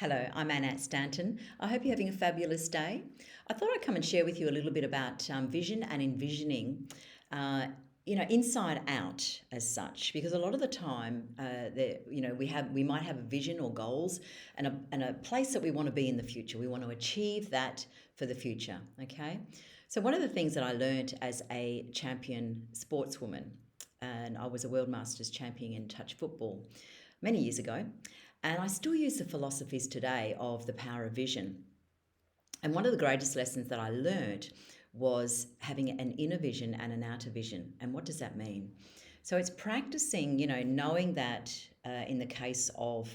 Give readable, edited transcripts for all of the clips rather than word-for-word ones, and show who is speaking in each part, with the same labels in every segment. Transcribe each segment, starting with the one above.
Speaker 1: Hello, I'm Annette Stanton. I hope you're having a fabulous day. I thought I'd come and share with you a little bit about vision and envisioning, uh, inside out as such. Because a lot of the time, we might have a vision or goals and a place that we want to be in the future. We want to achieve that for the future. Okay, so one of the things that I learned as a champion sportswoman, and I was a World Masters champion in touch football many years ago. And I still use the philosophies today of the power of vision. And one of the greatest lessons that I learned was having an inner vision and an outer vision. And what does that mean? So it's practicing, knowing that in the case of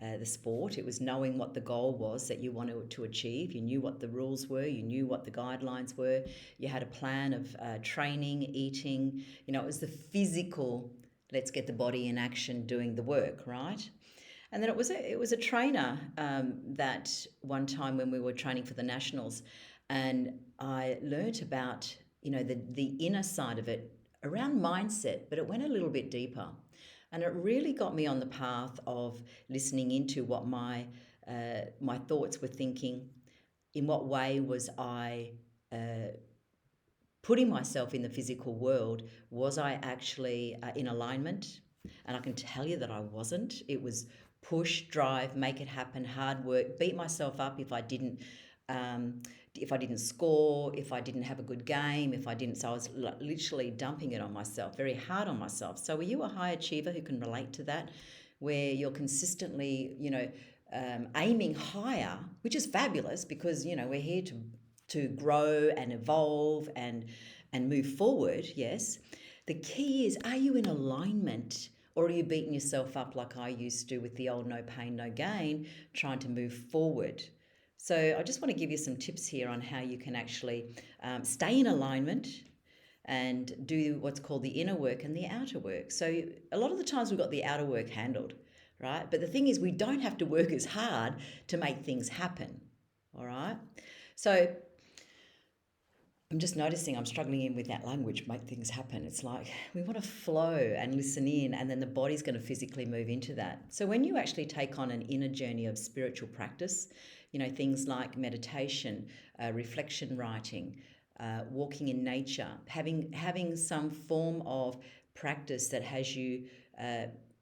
Speaker 1: the sport, it was knowing what the goal was that you wanted to achieve. You knew what the rules were, you knew what the guidelines were, you had a plan of training, eating. It was the physical, let's get the body in action doing the work, right? And then it was a trainer that one time when we were training for the nationals, and I learnt about the inner side of it around mindset, but it went a little bit deeper, and it really got me on the path of listening into what my thoughts were thinking. In what way was I putting myself in the physical world? Was I actually in alignment? And I can tell you that I wasn't. It was push, drive, make it happen, hard work, beat myself up um, if I didn't score, if I didn't have a good game, if I didn't. So I was literally dumping it on myself, very hard on myself. So were you a high achiever who can relate to that, where you're consistently, aiming higher, which is fabulous because we're here to grow and evolve and move forward. Yes, the key is, are you in alignment, or are you beating yourself up like I used to with the old no pain no gain, trying to move forward? So I just want to give you some tips here on how you can actually stay in alignment and do what's called the inner work and the outer work. So a lot of the times we've got the outer work handled, right? But the thing is, we don't have to work as hard to make things happen. All right. So I'm just noticing I'm struggling in with that language, make things happen. It's like we want to flow and listen in, and then the body's going to physically move into that. So when you actually take on an inner journey of spiritual practice, things like meditation, reflection writing, walking in nature, having some form of practice that has you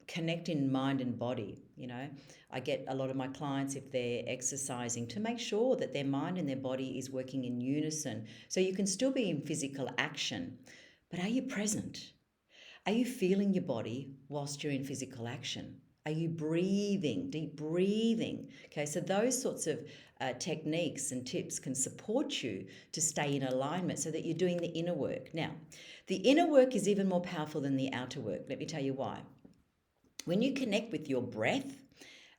Speaker 1: connect in mind and body. I get a lot of my clients, if they're exercising, to make sure that their mind and their body is working in unison. So you can still be in physical action, but are you present? Are you feeling your body whilst you're in physical action? Are you breathing, deep breathing? Okay, so those sorts of techniques and tips can support you to stay in alignment so that you're doing the inner work. Now, the inner work is even more powerful than the outer work. Let me tell you why. When you connect with your breath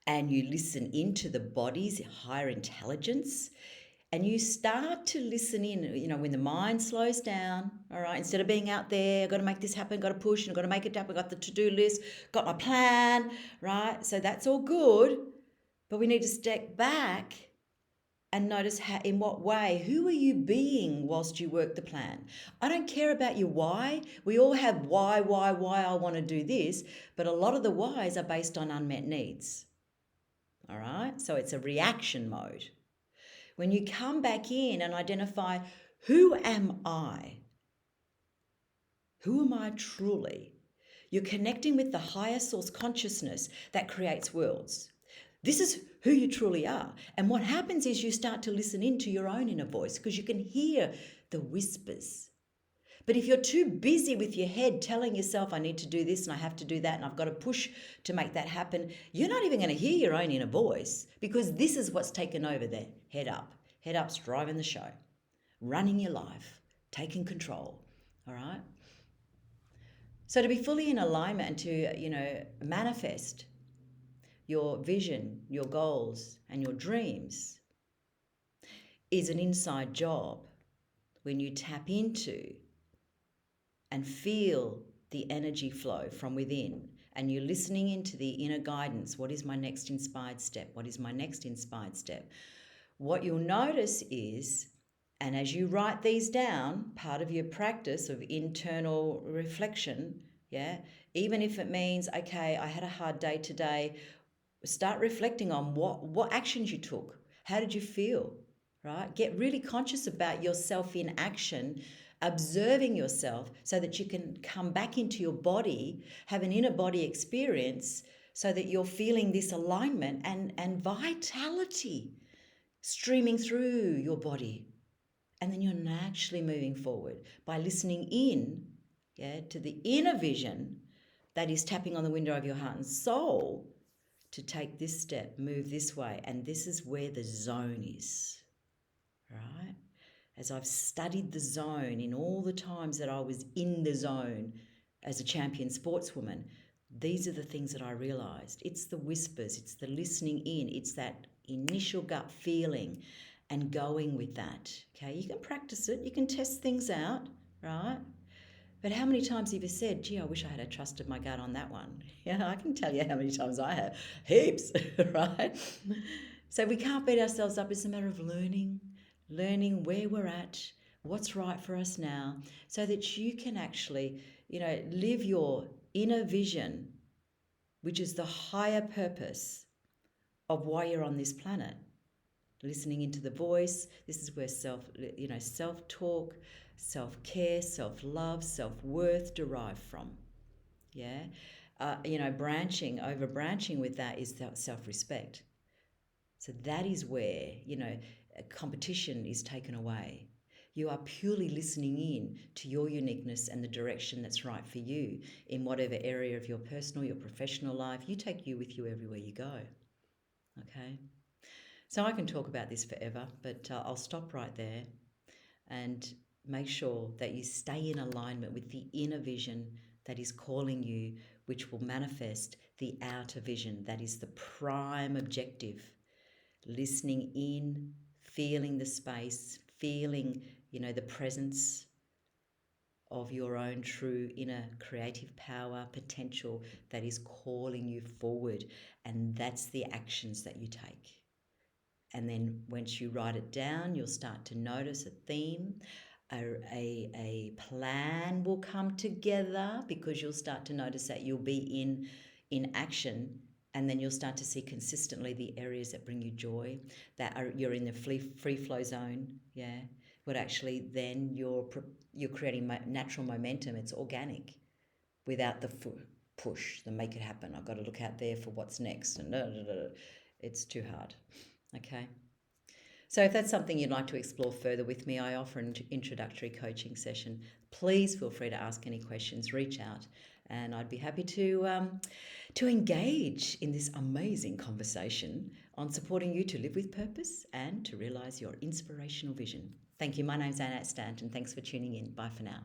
Speaker 1: and you listen into the body's higher intelligence, and you start to listen in, when the mind slows down, all right, instead of being out there, I've got to make this happen, got to push, and I've got to make it happen, got the to-do list, got my plan, right? So that's all good, but we need to step back and notice in what way, who are you being whilst you work the plan? I don't care about your why. We all have why I want to do this, but a lot of the whys are based on unmet needs, all right? So it's a reaction mode. When you come back in and identify, who am I? Who am I truly? You're connecting with the higher source consciousness that creates worlds. This is who you truly are. And what happens is you start to listen into your own inner voice because you can hear the whispers. But if you're too busy with your head telling yourself, I need to do this and I have to do that and I've got to push to make that happen, you're not even going to hear your own inner voice, because this is what's taken over there. Head up. Head up's driving the show, running your life, taking control. All right? So to be fully in alignment and to, manifest your vision, your goals, and your dreams is an inside job when you tap into and feel the energy flow from within, and you're listening into the inner guidance. What is my next inspired step? What is my next inspired step? What you'll notice is, and as you write these down, part of your practice of internal reflection, yeah, even if it means, okay, I had a hard day today, Start reflecting on what actions you took. How did you feel? Right? Get really conscious about yourself in action, observing yourself so that you can come back into your body, have an inner body experience so that you're feeling this alignment and vitality streaming through your body. And then you're naturally moving forward by listening in, yeah, to the inner vision that is tapping on the window of your heart and soul to take this step, move this way. And this is where the zone is, right? As I've studied the zone in all the times that I was in the zone as a champion sportswoman, these are the things that I realized. It's the whispers, it's the listening in, it's that initial gut feeling and going with that. Okay, you can practice it, you can test things out, right? But how many times have you said, gee, I wish I had trusted my gut on that one? Yeah, I can tell you how many times I have. Heaps, right? So we can't beat ourselves up. It's a matter of learning where we're at, what's right for us now, so that you can actually, live your inner vision, which is the higher purpose of why you're on this planet. Listening into the voice. This is where self-talk, self-care, self-love, self-worth derive from. Yeah. Branching with that is self-respect. So that is where, competition is taken away. You are purely listening in to your uniqueness and the direction that's right for you in whatever area of your personal, your professional life. You take you with you everywhere you go. Okay. So I can talk about this forever, but I'll stop right there and make sure that you stay in alignment with the inner vision that is calling you, which will manifest the outer vision. That is the prime objective. Listening in, feeling the space, feeling, the presence of your own true inner creative power, potential that is calling you forward. And that's the actions that you take. And then once you write it down, you'll start to notice a theme. A plan will come together because you'll start to notice that you'll be in action, and then you'll start to see consistently the areas that bring you joy, you're in the free flow zone, yeah. But actually, then you're creating natural momentum. It's organic, without the push, the make it happen. I've got to look out there for what's next, and it's too hard. Okay. So if that's something you'd like to explore further with me, I offer an introductory coaching session. Please feel free to ask any questions, reach out, and I'd be happy to engage in this amazing conversation on supporting you to live with purpose and to realise your inspirational vision. Thank you. My name's Annette Stanton. Thanks for tuning in. Bye for now.